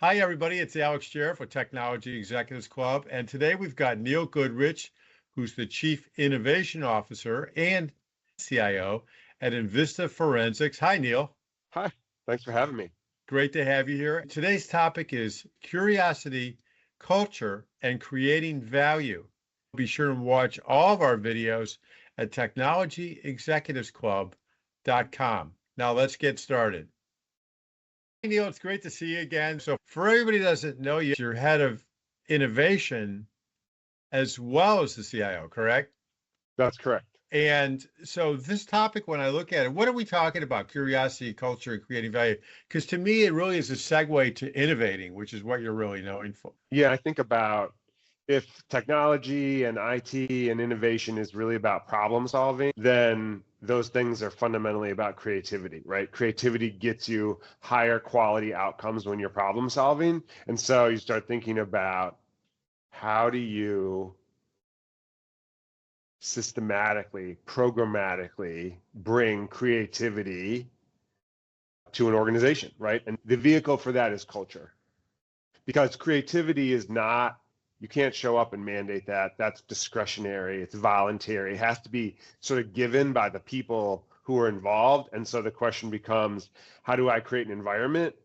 Hi, everybody. It's Alex Jarett with Technology Executives Club. And today we've got Neil Goodrich, who's the Chief Innovation Officer and CIO at Envista Forensics. Hi, Neil. Hi, thanks for having me. Great to have you here. Today's topic is curiosity, culture, and creating value. Be sure and watch all of our videos at technologyexecutivesclub.com. Now let's get started. Hey, Neil, it's great to see you again. So, for everybody that doesn't know you, you're head of innovation as well as the CIO, correct? That's correct. And so, this topic, when I look at it, what are we talking about? Curiosity, culture, and creating value? Because to me, it really is a segue to innovating, which is what you're really known for. Yeah, I think about if technology and IT and innovation is really about problem solving, then those things are fundamentally about creativity, right? Creativity gets you higher quality outcomes when you're problem solving. And so you start thinking about how do you systematically, programmatically bring creativity to an organization, right? And the vehicle for that is culture. Because creativity is not, you can't show up and mandate that. That's discretionary, it's voluntary. It has to be sort of given by the people who are involved. And so the question becomes, how do I create an environment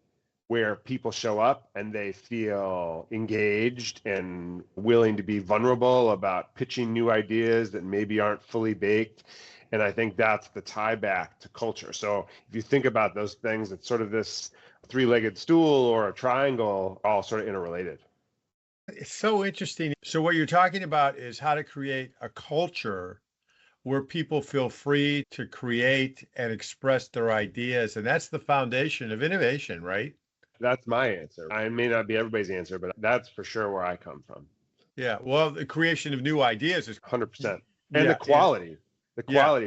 where people show up and they feel engaged and willing to be vulnerable about pitching new ideas that maybe aren't fully baked? And I think that's the tie back to culture. So if you think about those things, it's sort of this three-legged stool or a triangle, all sort of interrelated. It's so interesting. So, what you're talking about is how to create a culture where people feel free to create and express their ideas. And that's the foundation of innovation, right? That's my answer. I may not be everybody's answer, but that's for sure where I come from. Yeah. Well, the creation of new ideas is 100%. And yeah, the yeah, quality,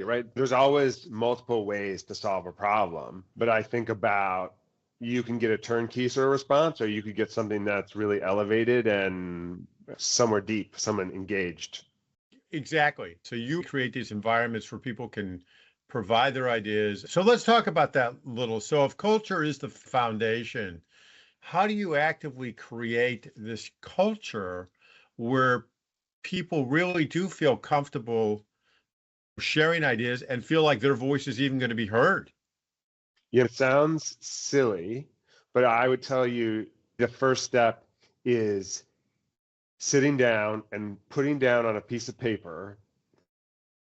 right? There's always multiple ways to solve a problem, but I think about you can get a turnkey sort of response, or you could get something that's really elevated and somewhere deep, someone engaged. exactly. So you create these environments where people can provide their ideas. So let's talk about that a little. So if culture is the foundation, how do you actively create this culture where people really do feel comfortable sharing ideas and feel like their voice is even going to be heard? Yeah, it sounds silly, but I would tell you the first step is sitting down and putting down on a piece of paper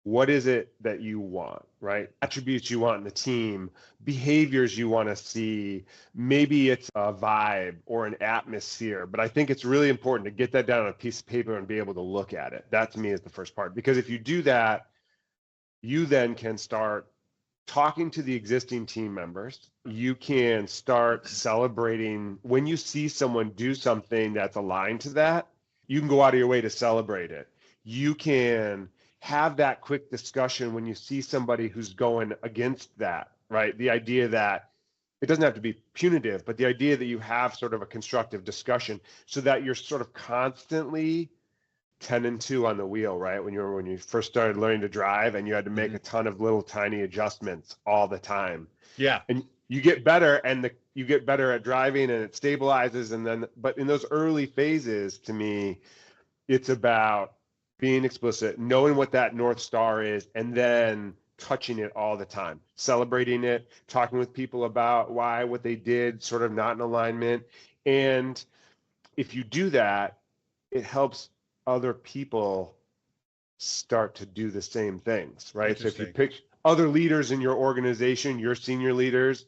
what is it that you want, right? Attributes you want in the team, behaviors you want to see. Maybe it's a vibe or an atmosphere, but I think it's really important to get that down on a piece of paper and be able to look at it. That to me is the first part, because if you do that, you then can start talking to the existing team members. You can start celebrating when you see someone do something that's aligned to that. You can go out of your way to celebrate it. You can have that quick discussion when you see somebody who's going against that, right? The idea that it doesn't have to be punitive, but the idea that you have sort of a constructive discussion so that you're sort of constantly 10 and 2 on the wheel, right? When you first started learning to drive and you had to make a ton of little tiny adjustments all the time. Yeah. And you get better and you get better at driving and it stabilizes. And then, but in those early phases, to me, it's about being explicit, knowing what that North Star is, and then touching it all the time, celebrating it, talking with people about why what they did sort of not in alignment. And if you do that, it helps other people start to do the same things, right? So if you pick other leaders in your organization, your senior leaders,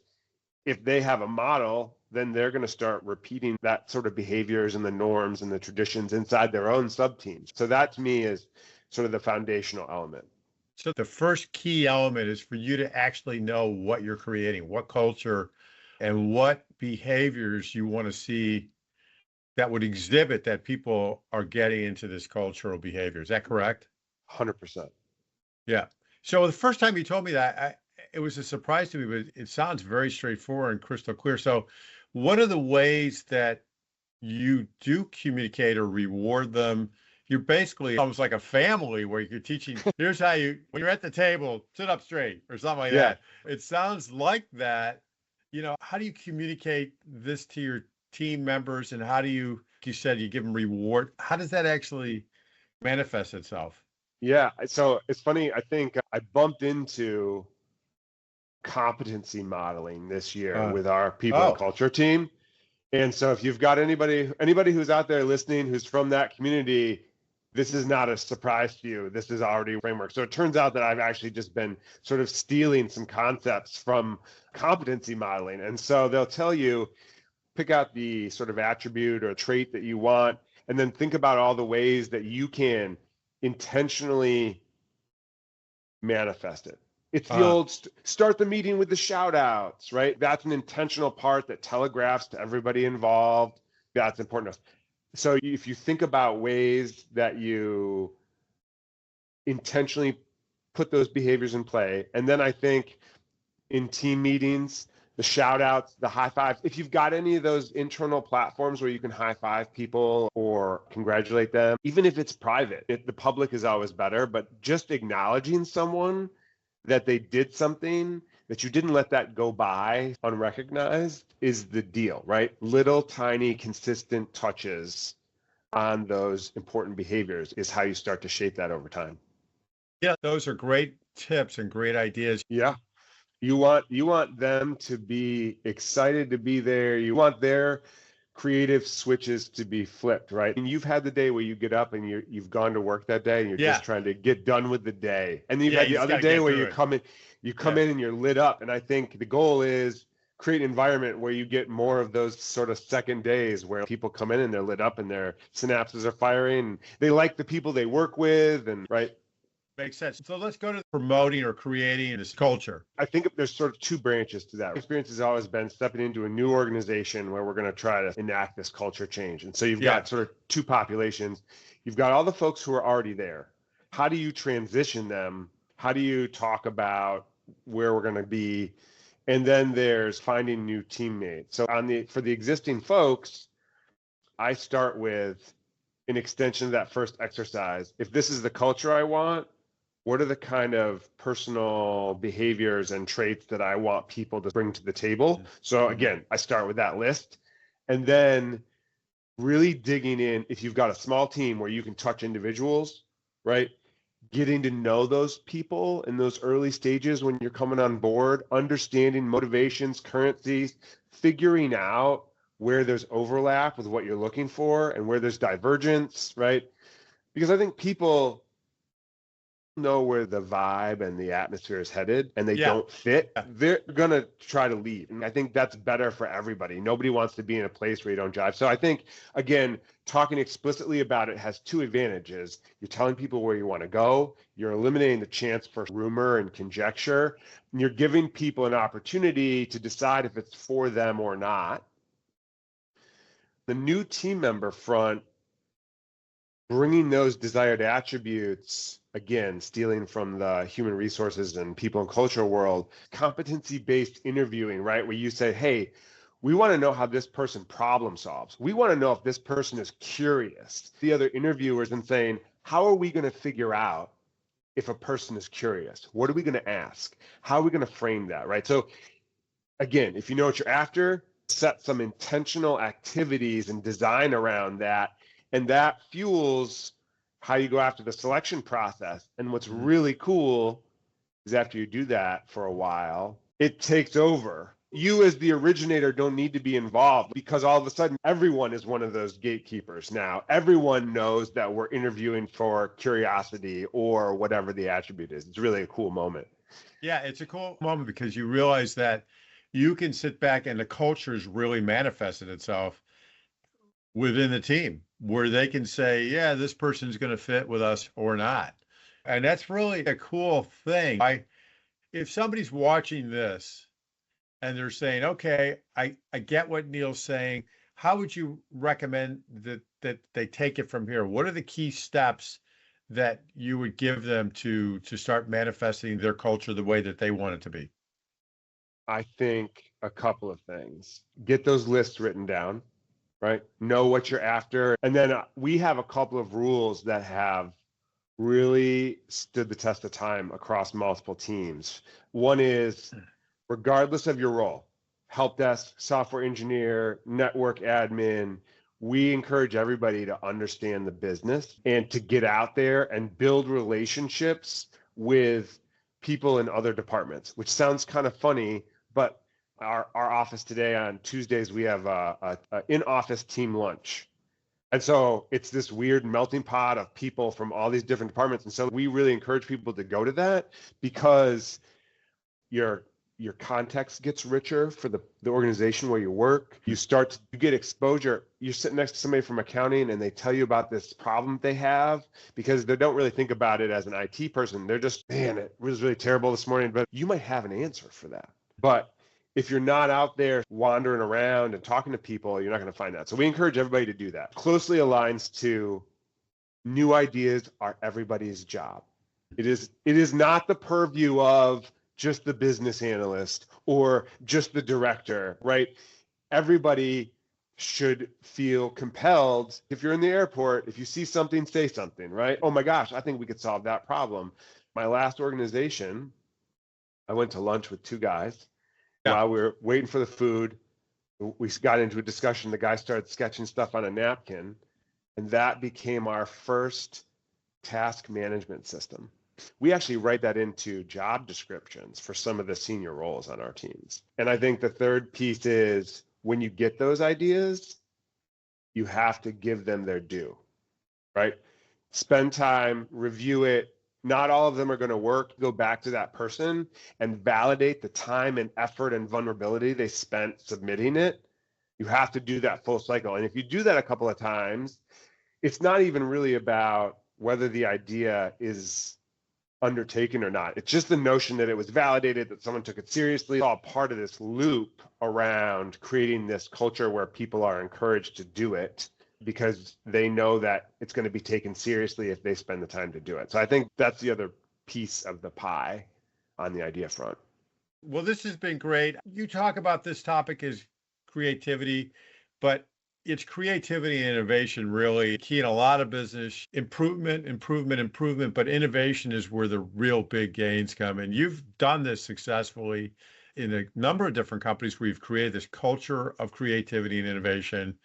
if they have a model, then they're going to start repeating that sort of behaviors and the norms and the traditions inside their own sub teams. So that to me is sort of the foundational element. So the first key element is for you to actually know what you're creating, what culture and what behaviors you want to see that would exhibit that people are getting into this cultural behavior. Is that correct? 100%. Yeah. So the first time you told me that, it was a surprise to me, but it sounds very straightforward and crystal clear. So what are the ways that you do communicate or reward them? You're basically almost like a family where you're teaching, here's how when you're at the table, sit up straight or something like that. It sounds like that. How do you communicate this to your team members, and how do you said you give them reward. How does that actually manifest itself? Yeah. So it's funny. I think I bumped into competency modeling this year Uh, with our people and oh, culture team. And so if you've got anybody who's out there listening who's from that community, this is not a surprise to you. This is already a framework. So it turns out that I've actually just been sort of stealing some concepts from competency modeling. And so they'll tell you, pick out the sort of attribute or trait that you want, and then think about all the ways that you can intentionally manifest it. It's the uh, old start the meeting with the shout outs, right? That's an intentional part that telegraphs to everybody involved. That's important. So if you think about ways that you intentionally put those behaviors in play, and then I think in team meetings, the shout outs, the high fives, if you've got any of those internal platforms where you can high five people or congratulate them, even if it's private, the public is always better, but just acknowledging someone that they did something that you didn't let that go by unrecognized is the deal, right? Little tiny consistent touches on those important behaviors is how you start to shape that over time. yeah, those are great tips and great ideas. Yeah. You want them to be excited to be there. You want their creative switches to be flipped, right? And you've had the day where you get up and you've gone to work that day and you're Yeah, just trying to get done with the day. And then you've yeah, had you the just other got to day get where through you it. come Yeah, in and you're lit up. And I think the goal is create an environment where you get more of those sort of second days where people come in and they're lit up and their synapses are firing. And they like the people they work with, and right. makes sense. So let's go to promoting or creating this culture. I think there's sort of two branches to that. Experience has always been stepping into a new organization where we're going to try to enact this culture change. And so you've Yeah, got sort of two populations. You've got all the folks who are already there. How do you transition them? How do you talk about where we're going to be? And then there's finding new teammates. So for the existing folks, I start with an extension of that first exercise. If this is the culture I want, what are the kind of personal behaviors and traits that I want people to bring to the table? So mhm. again, I start with that list, and then really digging in. If you've got a small team where you can touch individuals, right? Getting to know those people in those early stages when you're coming on board, understanding motivations, currencies, figuring out where there's overlap with what you're looking for and where there's divergence, right? Because I think people know where the vibe and the atmosphere is headed and they Yeah, don't fit, yeah, they're going to try to leave. And I think that's better for everybody. Nobody wants to be in a place where you don't jive. So I think, again, talking explicitly about it has two advantages. You're telling people where you want to go, you're eliminating the chance for rumor and conjecture, and you're giving people an opportunity to decide if it's for them or not. The new team member front, bringing those desired attributes, again, stealing from the human resources and people and culture world, competency-based interviewing, right? Where you say, hey, we want to know how this person problem solves. We want to know if this person is curious. The other interviewers and saying, how are we going to figure out if a person is curious? What are we going to ask? How are we going to frame that, right? So again, if you know what you're after, set some intentional activities and design around that. And that fuels how you go after the selection process. And what's mhm. really cool is after you do that for a while, it takes over. You as the originator don't need to be involved because all of a sudden everyone is one of those gatekeepers now. Everyone knows that we're interviewing for curiosity or whatever the attribute is. It's really a cool moment. Yeah, it's a cool moment because you realize that you can sit back and the culture's really manifested itself within the team where they can say, yeah, this person's going to fit with us or not. And that's really a cool thing. If somebody's watching this and they're saying, okay, I get what Neil's saying. How would you recommend that they take it from here? What are the key steps that you would give them to start manifesting their culture the way that they want it to be? I think a couple of things. Get those lists written down, right? Know what you're after. And then we have a couple of rules that have really stood the test of time across multiple teams. One is, regardless of your role, help desk, software engineer, network admin. We encourage everybody to understand the business and to get out there and build relationships with people in other departments, which sounds kind of funny, but our office today on Tuesdays, we have a in-office team lunch. And so it's this weird melting pot of people from all these different departments. And so we really encourage people to go to that because your context gets richer for the organization where you work. You get exposure. You're sitting next to somebody from accounting and they tell you about this problem they have because they don't really think about it as an IT person. They're just, man, it was really terrible this morning, but you might have an answer for that. But if you're not out there wandering around and talking to people, you're not going to find that. So we encourage everybody to do that. Closely aligns to new ideas are everybody's job. It is not the purview of just the business analyst or just the director, right? Everybody should feel compelled. If you're in the airport, if you see something, say something, right? Oh my gosh, I think we could solve that problem. My last organization, I went to lunch with two guys. Yeah. While we were waiting for the food, we got into a discussion. The guy started sketching stuff on a napkin, and that became our first task management system. We actually write that into job descriptions for some of the senior roles on our teams. And I think the third piece is when you get those ideas, you have to give them their due, right? Spend time, review it. Not all of them are going to work. Go back to that person and validate the time and effort and vulnerability they spent submitting it. You have to do that full cycle. And if you do that a couple of times, it's not even really about whether the idea is undertaken or not. It's just the notion that it was validated, that someone took it seriously. It's all part of this loop around creating this culture where people are encouraged to do it because they know that it's going to be taken seriously if they spend the time to do it. So I think that's the other piece of the pie on the idea front. Well, this has been great. You talk about this topic as creativity, but it's creativity and innovation really key in a lot of business. Improvement, but innovation is where the real big gains come. And you've done this successfully in a number of different companies where you've created this culture of creativity and innovation.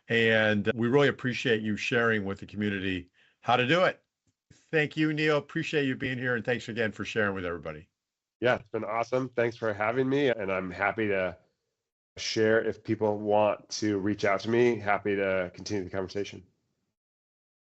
And we really appreciate you sharing with the community how to do it. Thank you, Neil. Appreciate you being here. And thanks again for sharing with everybody. Yeah, it's been awesome. Thanks for having me. And I'm happy to share if people want to reach out to me. Happy to continue the conversation.